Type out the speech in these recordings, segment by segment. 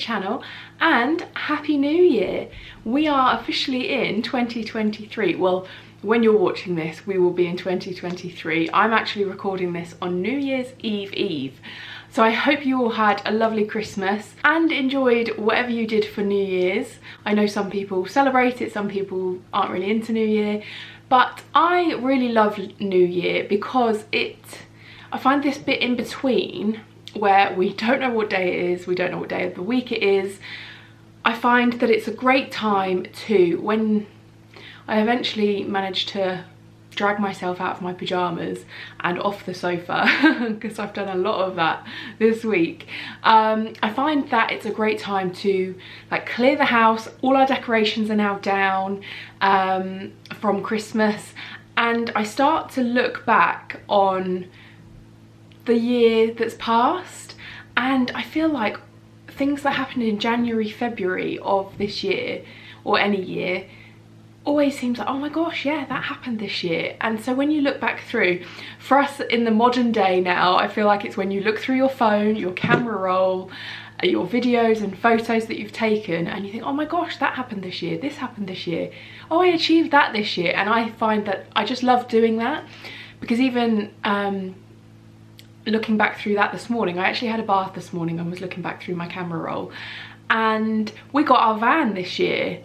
channel, and Happy New Year. We are officially in 2023. Well, when you're watching this, we will be in 2023. I'm actually recording this on New Year's Eve. So I hope you all had a lovely Christmas and enjoyed whatever you did for New Year's. I know some people celebrate it, some people aren't really into New Year, but I really love New Year because I find this bit in between where we don't know what day it is, we don't know what day of the week it is. I find that it's a great time to, when I eventually managed to drag myself out of my pyjamas and off the sofa, because I've done a lot of that this week, I find that it's a great time to like clear the house. All our decorations are now down from Christmas, and I start to look back on the year that's passed, and I feel like things that happened in January, February of this year, or any year, always seems like, oh my gosh, yeah, that happened this year. And so when you look back through, for us in the modern day now, I feel like it's when you look through your phone, your camera roll, your videos and photos that you've taken, and you think, oh my gosh, that happened this year, this happened this year, oh, I achieved that this year. And I find that I just love doing that, because even looking back through that this morning, I actually had a bath this morning and was looking back through my camera roll, and we got our van this year.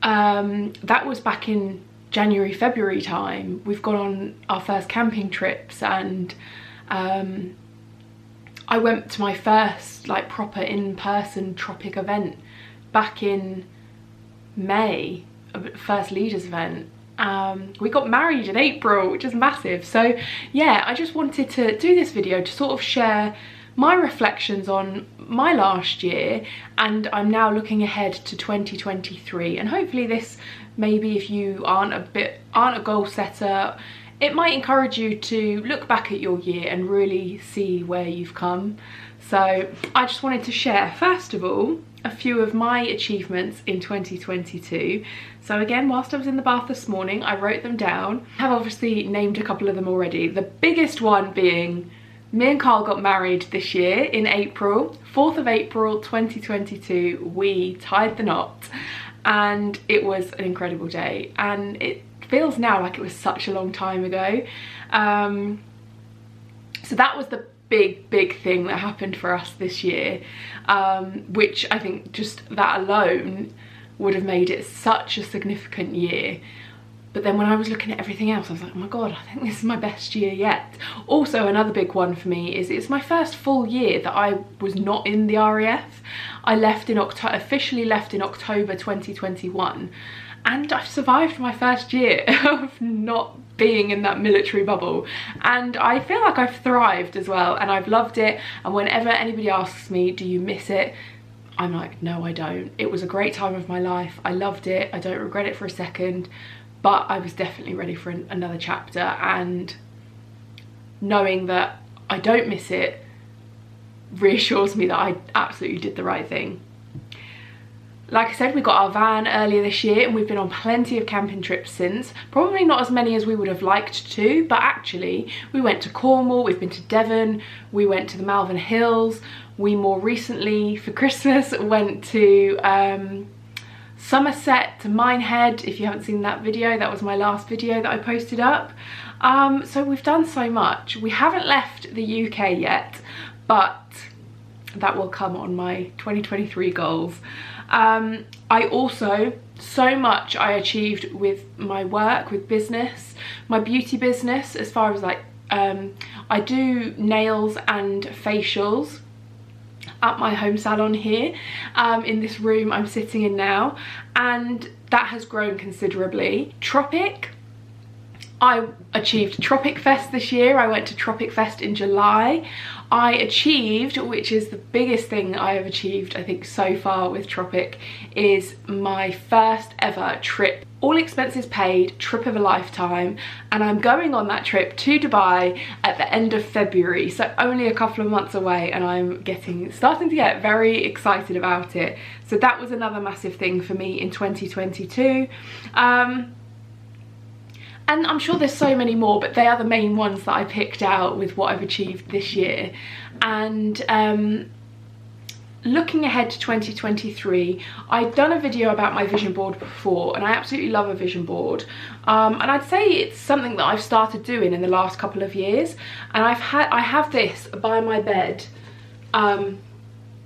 That was back in January, February time. We've gone on our first camping trips, and I went to my first like proper in-person tropic event back in May, first leaders event. We got married in April, which is massive. So yeah, I just wanted to do this video to sort of share my reflections on my last year, and I'm now looking ahead to 2023, and hopefully this, maybe if you aren't a goal setter, it might encourage you to look back at your year and really see where you've come. So I just wanted to share, first of all, a few of my achievements in 2022. So again, whilst I was in the bath this morning, I wrote them down. I have obviously named a couple of them already. The biggest one being me and Carl got married this year in April, 4th of April 2022. We tied the knot, and it was an incredible day, and it feels now like it was such a long time ago. So that was the big thing that happened for us this year, which I think just that alone would have made it such a significant year. But then when I was looking at everything else, I was like, oh my God, I think this is my best year yet. Also, another big one for me is it's my first full year that I was not in the RAF. I left in officially left in October 2021. And I've survived my first year of not being in that military bubble. And I feel like I've thrived as well, and I've loved it. And whenever anybody asks me, do you miss it? I'm like, no, I don't. It was a great time of my life. I loved it. I don't regret it for a second. But I was definitely ready for another chapter, and knowing that I don't miss it reassures me that I absolutely did the right thing. Like I said, we got our van earlier this year, and we've been on plenty of camping trips since. Probably not as many as we would have liked to, but actually we went to Cornwall, we've been to Devon, we went to the Malvern Hills. We more recently for Christmas went to Somerset, to Minehead. If you haven't seen that video, that was my last video that I posted up. So we've done so much. We haven't left the UK yet, but that will come on my 2023 goals. I also, so much I achieved with my work, with business, my beauty business, as far as like, I do nails and facials at my home salon here, in this room I'm sitting in now, and that has grown considerably. Tropic, I achieved Tropic Fest this year. I went to Tropic Fest in July. I achieved, which is the biggest thing I have achieved I think so far with Tropic, is my first ever trip, all expenses paid, trip of a lifetime, and I'm going on that trip to Dubai at the end of February, so only a couple of months away, and I'm starting to get very excited about it. So that was another massive thing for me in 2022. And I'm sure there's so many more, but they are the main ones that I picked out with what I've achieved this year. And looking ahead to 2023, I'd done a video about my vision board before, and I absolutely love a vision board. And I'd say it's something that I've started doing in the last couple of years. And I have this by my bed.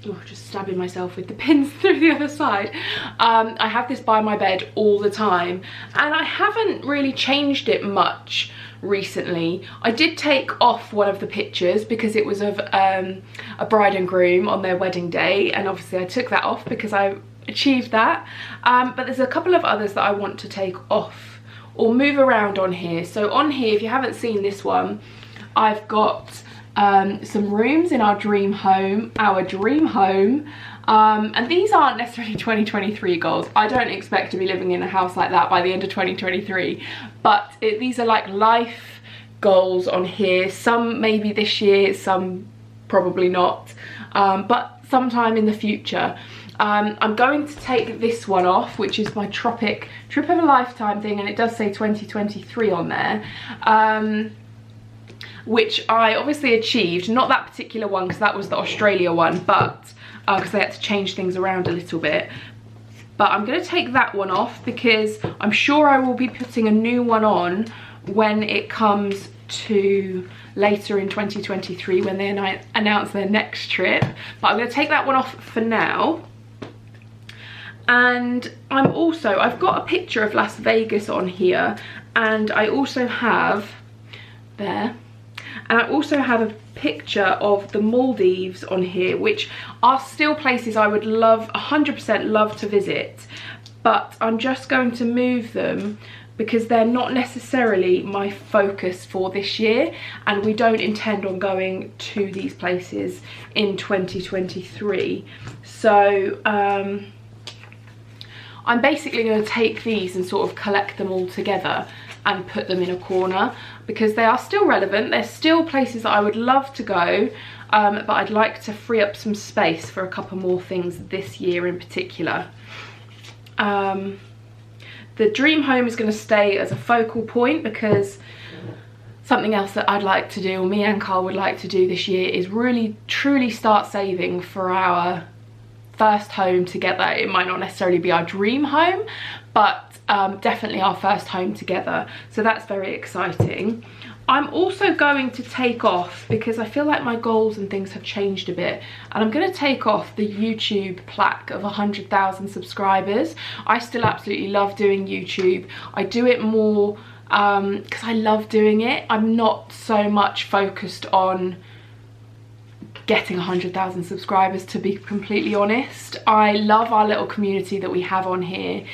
Oh, just stabbing myself with the pins through the other side. I have this by my bed all the time, and I haven't really changed it much recently. I did take off one of the pictures because it was of a bride and groom on their wedding day, and obviously I took that off because I achieved that. But there's a couple of others that I want to take off or move around on here. So on here, if you haven't seen this one, I've got some rooms in our dream home, and these aren't necessarily 2023 goals. I don't expect to be living in a house like that by the end of 2023, but these are like life goals on here. Some maybe this year, some probably not, but sometime in the future. I'm going to take this one off, which is my Tropic Trip of a Lifetime thing, and it does say 2023 on there. Which I obviously achieved, not that particular one because that was the Australia one, but because they had to change things around a little bit. But I'm going to take that one off because I'm sure I will be putting a new one on when it comes to later in 2023 when they announce their next trip. But I'm going to take that one off for now. And I've got a picture of Las Vegas on here, and I also have there. And I also have a picture of the Maldives on here, which are still places I would 100% love to visit. But I'm just going to move them because they're not necessarily my focus for this year. And we don't intend on going to these places in 2023. So I'm basically going to take these and sort of collect them all together and put them in a corner because they are still relevant. They're still places that I would love to go, but I'd like to free up some space for a couple more things this year in particular. The dream home is going to stay as a focal point because something else that I'd like to do, or me and Carl would like to do this year, is really truly start saving for our first home together. It might not necessarily be our dream home, but definitely our first home together. So that's very exciting. I'm also going to take off, because I feel like my goals and things have changed a bit, and I'm going to take off the YouTube plaque of 100,000 subscribers. I still absolutely love doing YouTube. I do it more because I love doing it. I'm not so much focused on getting 100,000 subscribers, to be completely honest. I love our little community that we have on here,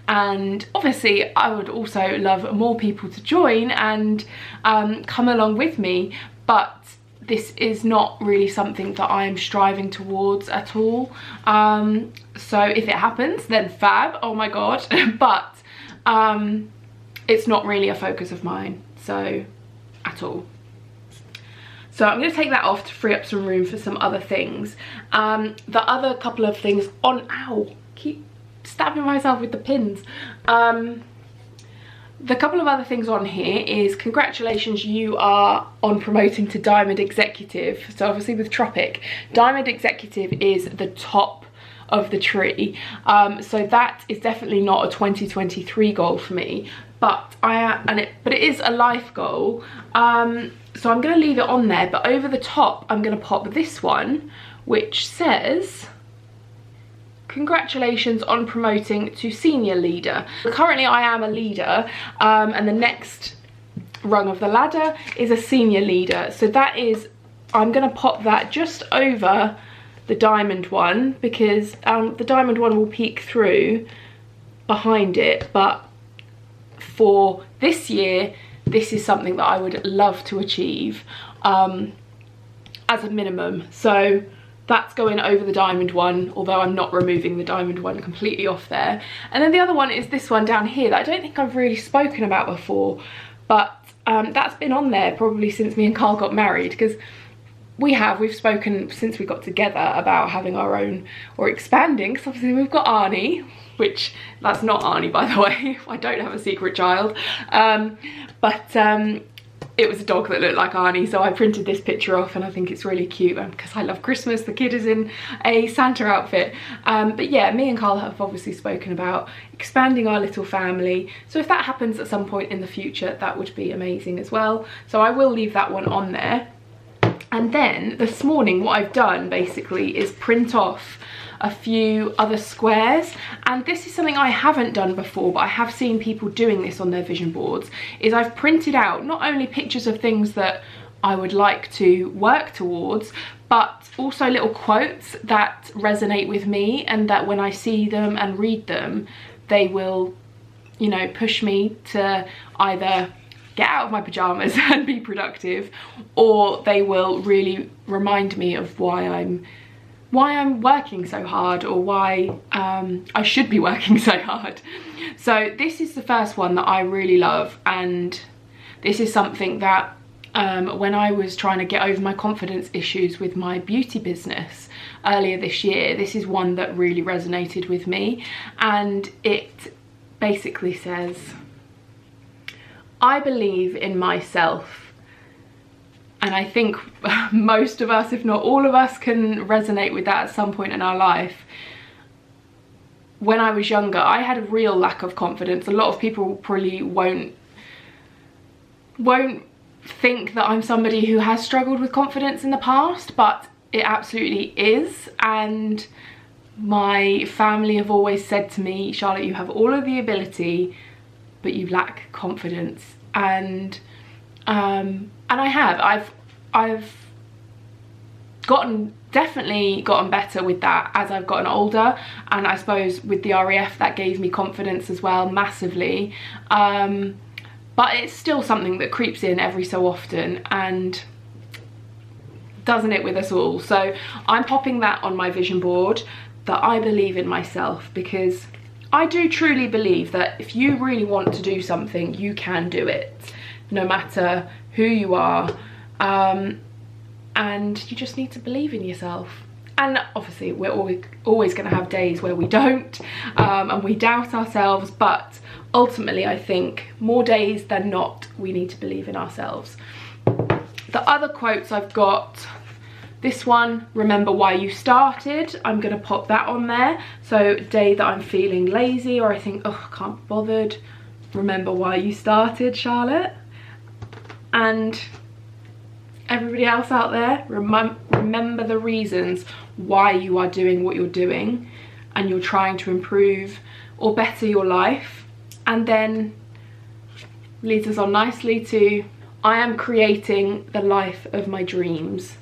and obviously I would also love more people to join and come along with me, but this is not really something that I'm striving towards at all. So if it happens, then fab, oh my god, but it's not really a focus of mine, so at all. So I'm going to take that off to free up some room for some other things. The other couple of things on, ow, keep stabbing myself with the pins. The couple of other things on here is congratulations, you are on promoting to Diamond Executive. So obviously with Tropic, Diamond Executive is the top of the tree. So that is definitely not a 2023 goal for me, but it is a life goal. So I'm going to leave it on there, but over the top I'm going to pop this one, which says congratulations on promoting to senior leader. Currently I am a leader, and the next rung of the ladder is a senior leader. So that is, I'm going to pop that just over the diamond one, because the diamond one will peek through behind it, but for this year this is something that I would love to achieve as a minimum. So that's going over the diamond one, although I'm not removing the diamond one completely off there. And then the other one is this one down here that I don't think I've really spoken about before, but that's been on there probably since me and Carl got married, because we've spoken since we got together about having our own, or expanding, because obviously we've got Arnie, which that's not Arnie, by the way. I don't have a secret child. But it was a dog that looked like Arnie, so I printed this picture off, and I think it's really cute because I love Christmas. The kid is in a Santa outfit. But yeah, me and Carl have obviously spoken about expanding our little family, so if that happens at some point in the future, that would be amazing as well. So I will leave that one on there. And then this morning, what I've done basically is print off a few other squares, and this is something I haven't done before, but I have seen people doing this on their vision boards. Is I've printed out not only pictures of things that I would like to work towards, but also little quotes that resonate with me, and that when I see them and read them, they will, you know, push me to either get out of my pajamas and be productive, or they will really remind me of why I'm working so hard, or why I should be working so hard. So this is the first one that I really love, and this is something that when I was trying to get over my confidence issues with my beauty business earlier this year, this is one that really resonated with me, and it basically says, I believe in myself. And I think most of us, if not all of us, can resonate with that at some point in our life. When I was younger, I had a real lack of confidence. A lot of people probably won't think that I'm somebody who has struggled with confidence in the past, but it absolutely is. And my family have always said to me, Charlotte, you have all of the ability, but you lack confidence. And I've definitely gotten better with that as I've gotten older, and I suppose with the RAF that gave me confidence as well, massively. But it's still something that creeps in every so often, and doesn't it with us all? So I'm popping that on my vision board, that I believe in myself, because I do truly believe that if you really want to do something, you can do it, no matter who you are. And you just need to believe in yourself. And obviously we're always going to have days where we don't, and we doubt ourselves, but ultimately I think more days than not we need to believe in ourselves. The other quotes I've got, this one, remember why you started. I'm going to pop that on there. So day that I'm feeling lazy, or I think, oh, I can't be bothered, remember why you started, Charlotte. And everybody else out there, remember the reasons why you are doing what you're doing, and you're trying to improve or better your life. And then leads us on nicely to, I am creating the life of my dreams.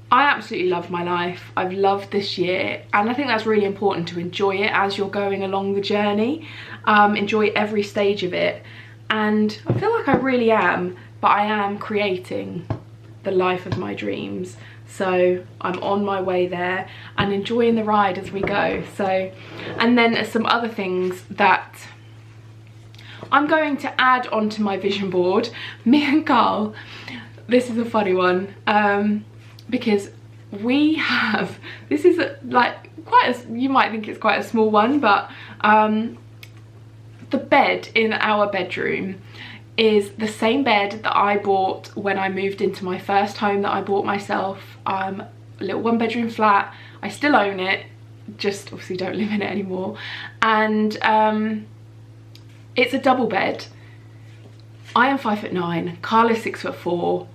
I absolutely love my life. I've loved this year, and I think that's really important, to enjoy it as you're going along the journey. Enjoy every stage of it, and I feel like I really am, but I am creating the life of my dreams. So I'm on my way there and enjoying the ride as we go. So, and then some other things that I'm going to add onto my vision board. Me and Carl, this is a funny one, because we have, this is like you might think it's quite a small one, but the bed in our bedroom is the same bed that I bought when I moved into my first home that I bought myself, a little one-bedroom flat. I still own it, just obviously don't live in it anymore. And it's a double bed. I am 5'9", Carl is 6'4".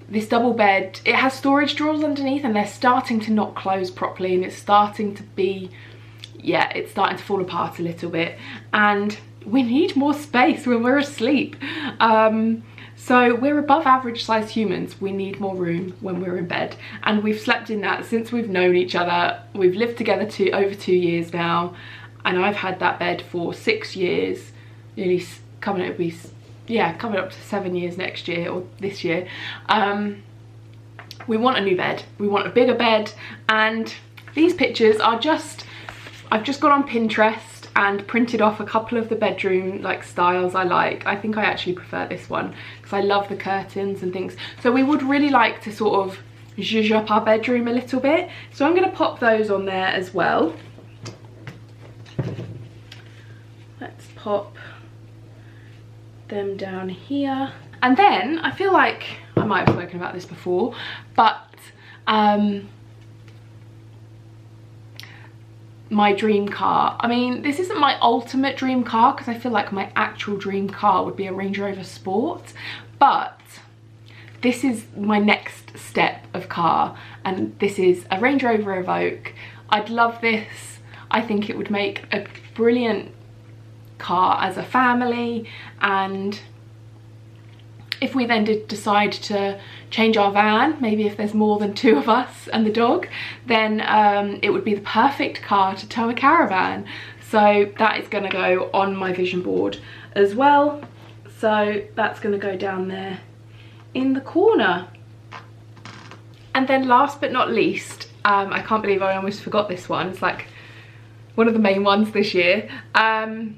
This double bed, it has storage drawers underneath, and they're starting to not close properly, and it's starting to be, yeah, it's starting to fall apart a little bit, and we need more space when we're asleep. So we're above average sized humans. We need more room when we're in bed, and we've slept in that since we've known each other. We've lived together over 2 years now, and I've had that bed for 6 years, nearly coming up to 7 years next year, or this year. We want a new bed, we want a bigger bed, and these pictures are just, I've just gone on Pinterest and printed off a couple of the bedroom like styles I like. I think I actually prefer this one because I love the curtains and things. So we would really like to sort of zhuzh up our bedroom a little bit. So I'm going to pop those on there as well. Let's pop them down here. And then I feel like I might have spoken about this before, but my dream car. I mean, this isn't my ultimate dream car because I feel like my actual dream car would be a Range Rover Sport, but this is my next step of car, and this is a Range Rover Evoque. I'd love this. I think it would make a brilliant car as a family, and if we then did decide to change our van, maybe if there's more than 2 of us and the dog, then it would be the perfect car to tow a caravan. So that is going to go on my vision board as well. So that's going to go down there in the corner. And then last but not least, I can't believe I almost forgot this one. It's like one of the main ones this year. And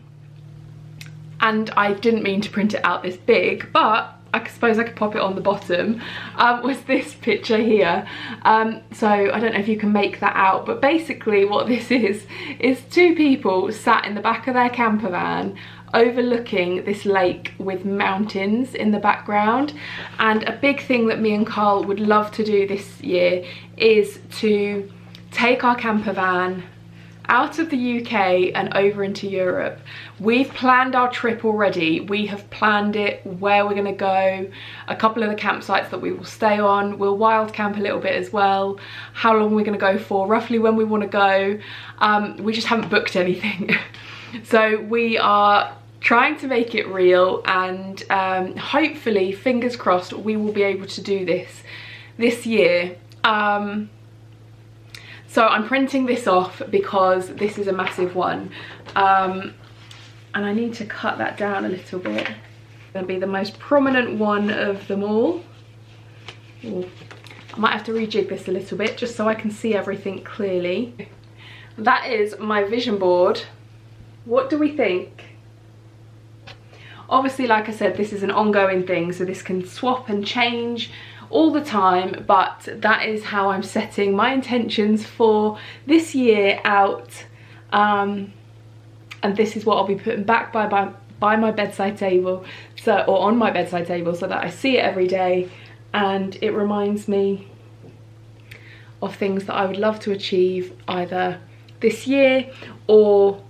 I didn't mean to print it out this big, but I suppose I could pop it on the bottom, was this picture here. So I don't know if you can make that out, but basically what this is 2 people sat in the back of their camper van overlooking this lake with mountains in the background. And a big thing that me and Carl would love to do this year is to take our camper van out of the UK and over into Europe. We've planned our trip already. We have planned it, where we're going to go, a couple of the campsites that we will stay on. We'll wild camp a little bit as well, how long we're going to go for, roughly when we want to go. We just haven't booked anything. So we are trying to make it real, and hopefully, fingers crossed, we will be able to do this year. So I'm printing this off because this is a massive one, and I need to cut that down a little bit. It's going to be the most prominent one of them all. Ooh. I might have to rejig this a little bit just so I can see everything clearly. That is my vision board. What do we think? Obviously, like I said, this is an ongoing thing, so this can swap and change all the time, but that is how I'm setting my intentions for this year out, and this is what I'll be putting back by my bedside table, or on my bedside table, so that I see it every day and it reminds me of things that I would love to achieve either this year or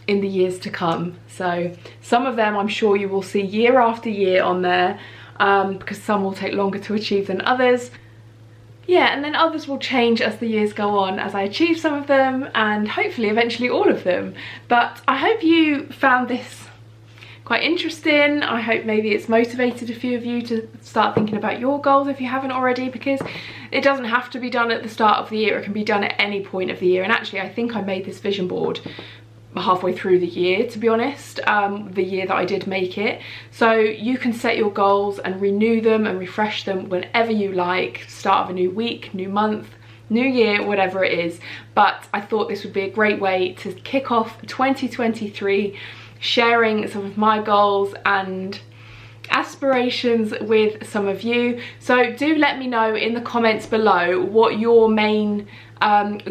in the years to come. So some of them I'm sure you will see year after year on there, because some will take longer to achieve than others. Yeah, and then others will change as the years go on, as I achieve some of them and hopefully eventually all of them. But I hope you found this quite interesting. I hope maybe it's motivated a few of you to start thinking about your goals if you haven't already, because it doesn't have to be done at the start of the year. It can be done at any point of the year. And actually, I think I made this vision board halfway through the year, to be honest, the year that I did make it. So you can set your goals and renew them and refresh them whenever you like, start of a new week, new month, new year, whatever it is. But I thought this would be a great way to kick off 2023, sharing some of my goals and aspirations with some of you. So do let me know in the comments below what your main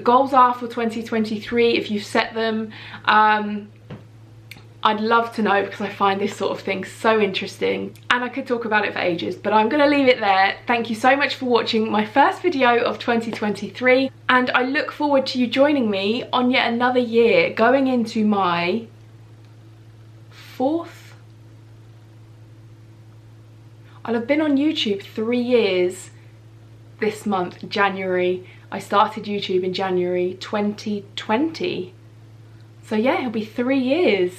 goals are for 2023, if you've set them. I'd love to know, because I find this sort of thing so interesting and I could talk about it for ages, but I'm gonna leave it there. Thank you so much for watching my first video of 2023, and I look forward to you joining me on yet another year, going into my 4th. I'll have been on YouTube 3 years this month, January. I started YouTube in January 2020. So yeah, it'll be 3 years.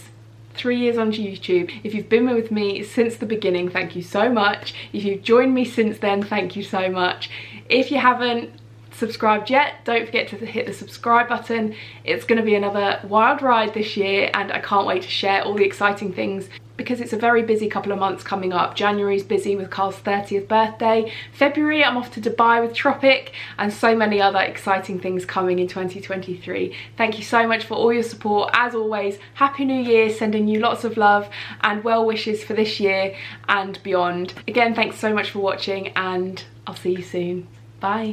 3 years on YouTube. If you've been with me since the beginning, thank you so much. If you've joined me since then, thank you so much. If you haven't subscribed yet, don't forget to hit the subscribe button. It's going to be another wild ride this year, and I can't wait to share all the exciting things, because it's a very busy couple of months coming up. January's busy with Carl's 30th birthday. February, I'm off to Dubai with Tropic, and so many other exciting things coming in 2023. Thank you so much for all your support. As always, Happy New Year, sending you lots of love and well wishes for this year and beyond. Again, thanks so much for watching, and I'll see you soon. Bye.